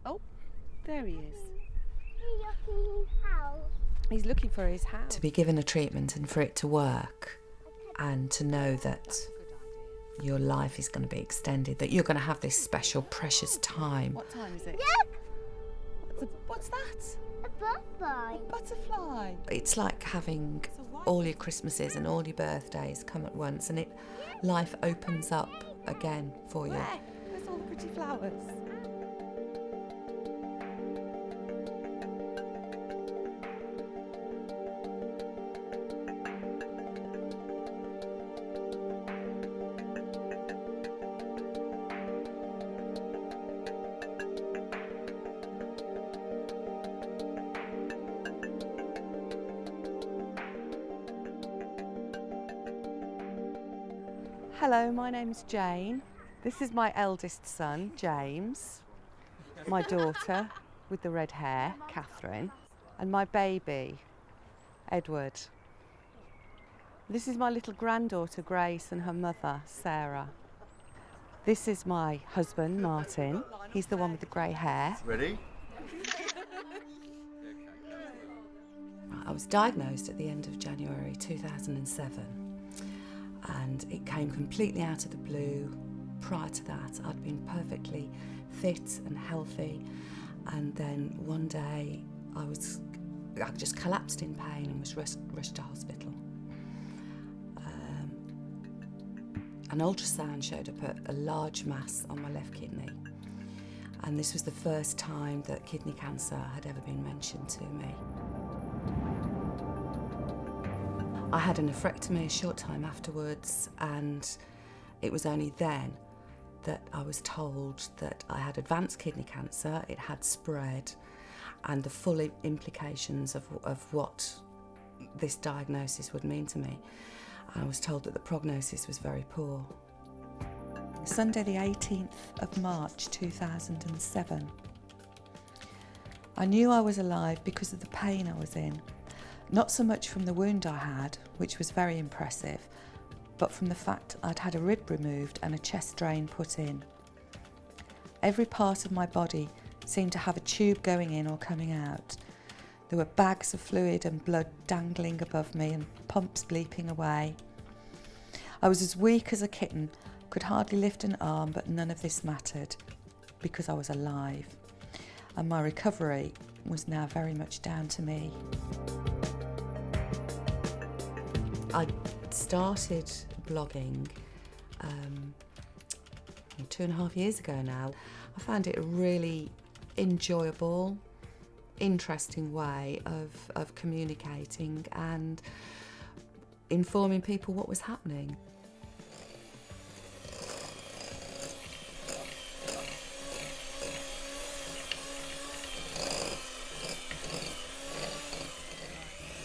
Oh, there he is. He's looking his house. He's looking for his house. To be given a treatment and for it to work, and to know that your life is going to be extended, that you're going to have this special, precious time. What time is it? Look, What's that? a butterfly. Butterfly. It's like having all your Christmases and all your birthdays come at once, and life opens up again for you. Where? Where's all the pretty flowers? Hello, my name's Jane. This is my eldest son, James. My daughter with the red hair, Catherine. And my baby, Edward. This is my little granddaughter, Grace, and her mother, Sarah. This is my husband, Martin. He's the one with the grey hair. Ready? I was diagnosed at the end of January 2007, and it came completely out of the blue. Prior to that, I'd been perfectly fit and healthy, and then one day I just collapsed in pain and was rushed to hospital. An ultrasound showed up a large mass on my left kidney, and this was the first time that kidney cancer had ever been mentioned to me. I had a nephrectomy a short time afterwards, and it was only then that I was told that I had advanced kidney cancer, it had spread, and the full implications of what this diagnosis would mean to me. I was told that the prognosis was very poor. Sunday the 18th of March 2007. I knew I was alive because of the pain I was in. Not so much from the wound I had, which was very impressive, but from the fact I'd had a rib removed and a chest drain put in. Every part of my body seemed to have a tube going in or coming out. There were bags of fluid and blood dangling above me and pumps bleeping away. I was as weak as a kitten, could hardly lift an arm, but none of this mattered because I was alive. And my recovery was now very much down to me. I started blogging 2.5 years ago now. I found it a really enjoyable, interesting way of communicating and informing people what was happening.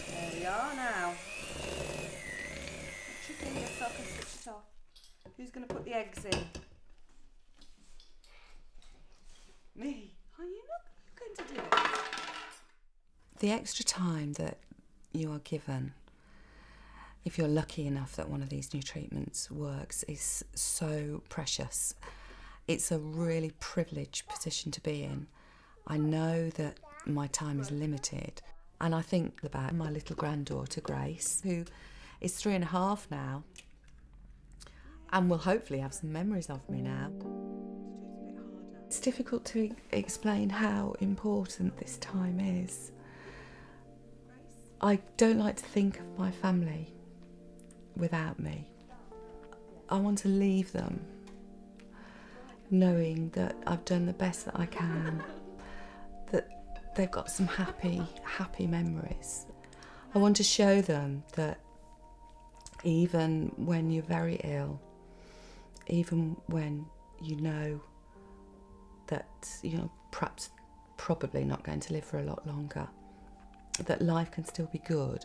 There we are now. Chuck in your sock and switch it off. Who's going to put the eggs in? Me. Are you not going to do it? The extra time that you are given, if you're lucky enough that one of these new treatments works, is so precious. It's a really privileged position to be in. I know that my time is limited, and I think about my little granddaughter Grace, who is 3.5 now, and will hopefully have some memories of me now. It's difficult to explain how important this time is. I don't like to think of my family without me. I want to leave them knowing that I've done the best that I can, that they've got some happy memories. I want to show them that even when you're very ill, even when you know that you're probably not going to live for a lot longer, that life can still be good,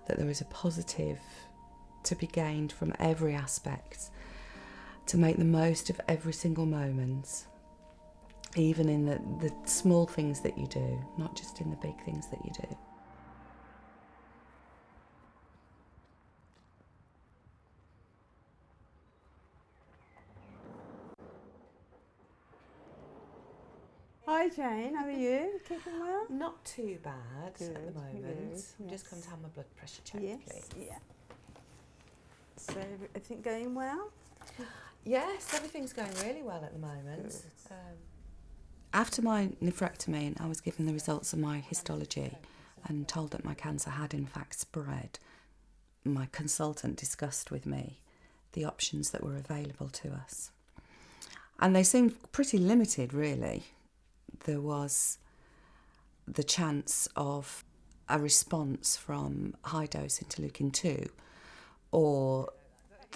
that there is a positive to be gained from every aspect, to make the most of every single moment, even in the small things that you do, not just in the big things that you do. Hi Jane, how are you? Keeping well? Not too bad Good, at the moment. good, I'm just yes. come to have my blood pressure checked, Yes, please. yeah. So everything going well? Yes, everything's going really well at the moment. Good. After my nephrectomy, I was given the results of my histology and told that my cancer had in fact spread. My consultant discussed with me the options that were available to us. And they seemed pretty limited, really. There was the chance of a response from high-dose interleukin-2, or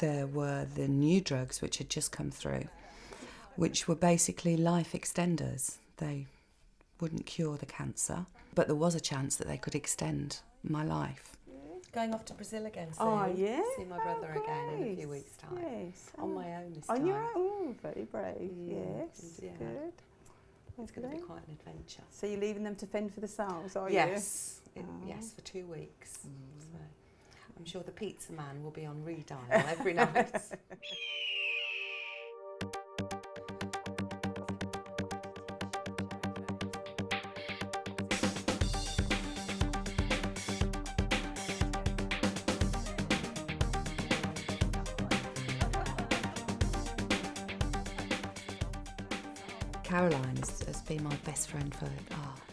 there were the new drugs which had just come through, which were basically life extenders. They wouldn't cure the cancer, but there was a chance that they could extend my life. Going off to Brazil again soon. Oh, yeah? See my brother again in a great. few weeks' time. Yes. On my own this On time. your own? Oh, very brave. Yes. yeah. Good. It's going to be Lovely. quite an adventure. So you're leaving them to fend for themselves, are Yes, you? yes, for 2 weeks. So I'm sure the pizza man will be on redial every night. Caroline has been my best friend for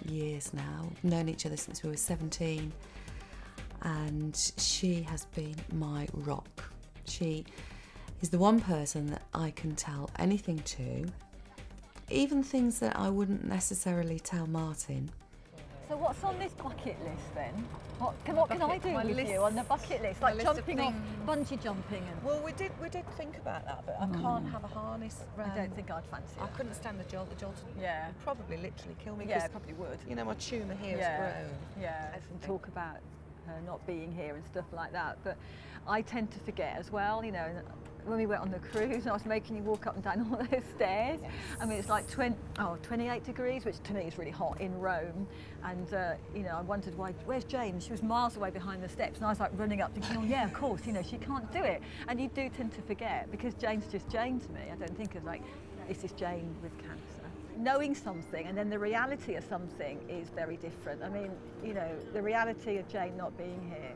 years now. We've known each other since we were 17, and she has been my rock. She is the one person that I can tell anything to, even things that I wouldn't necessarily tell Martin. So what's on this bucket list then? What can I do my with list- you on the bucket list? my Like list of jumping off, things. bungee jumping, and Well, we did think about that, but I can't have a harness around. I don't think I'd fancy I it. couldn't stand the jolt. The jolt would Yeah. probably literally kill me. Yeah, 'cause, probably would. you know, my tumour here Yeah. has grown. Yeah, and talk about her not being here and stuff like that. But I tend to forget as well, you know. And when we went on the cruise, and I was making you walk up and down all those stairs. Yes. I mean, it's like 28 degrees, which to me is really hot in Rome. And you know, I wondered where's Jane? She was miles away behind the steps, and I was like running up, thinking, oh yeah, of course, you know, she can't do it. And you do tend to forget because Jane's just Jane to me. I don't think of like, this is Jane with cancer. Knowing something and then the reality of something is very different. I mean, you know, the reality of Jane not being here,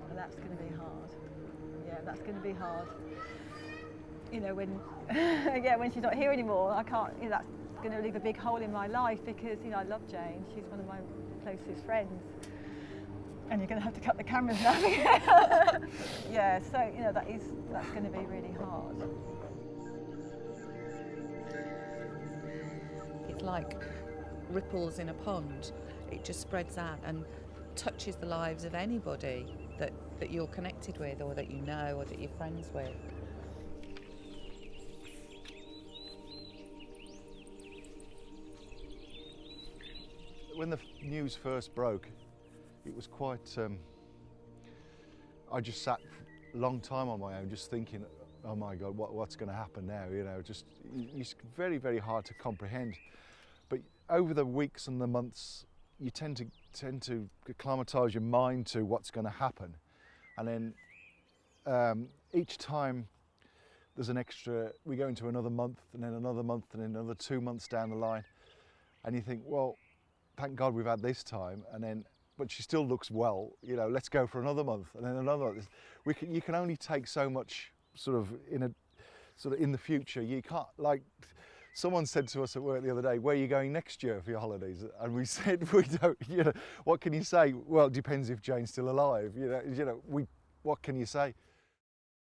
and that's going to be hard. Yeah, that's going to be hard. You know, when when she's not here anymore, I can't. You know, that's going to leave a big hole in my life because you know I love Jane. She's one of my closest friends. And you're going to have to cut the cameras now. Yeah, so you know that's going to be really hard. It's like ripples in a pond. It just spreads out and touches the lives of anybody that you're connected with or that you know or that you're friends with. When the news first broke, it was quite, I just sat a long time on my own just thinking, oh my God, what's going to happen now? You know, it's very, very hard to comprehend. But over the weeks and the months, you tend to acclimatise your mind to what's going to happen. And then each time there's an extra, we go into another month and then another month and then another 2 months down the line. And you think, well, thank God we've had this time, and then, but she still looks well, you know, let's go for another month and then another month. You can only take so much sort of in the future. You can't, like, someone said to us at work the other day, where are you going next year for your holidays? And we said, we don't, you know, what can you say? Well, it depends if Jane's still alive, what can you say?